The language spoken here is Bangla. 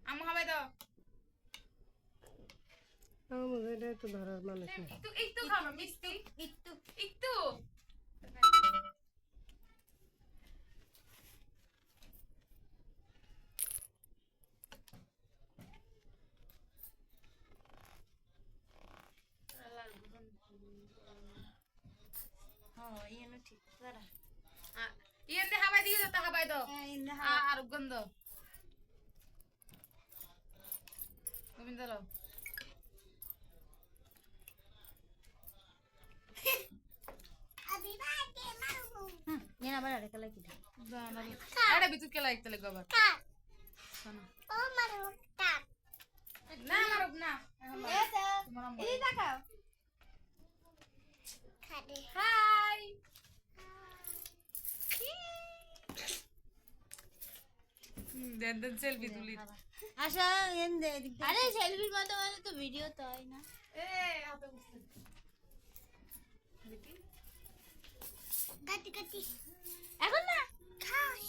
আম্মু খাবাই দাও আমার এটা তো ধরার মানুষ না একটু একটু খাও মিষ্টি একটু একটু হ্যাঁ ইয়েনো ঠিক দাঁড়া ইয়ে দে খাবাই দিয়ে দাও খাবাই দাও হ্যাঁ ইন্দা আর গন্ধ তুমি দাও నేను আবার আরেকটা লাগি আরে বিদ্যুৎ কে লাগতে লাগবে আবার না মারব না এই দেখাও হাই দেন দেন সেলফি তুলি আশা এন দে আরে সেলফির কথা বলে তো ভিডিও তো হয় না এ হাতে বসে বেটি কাটি কাটি এখন না খাস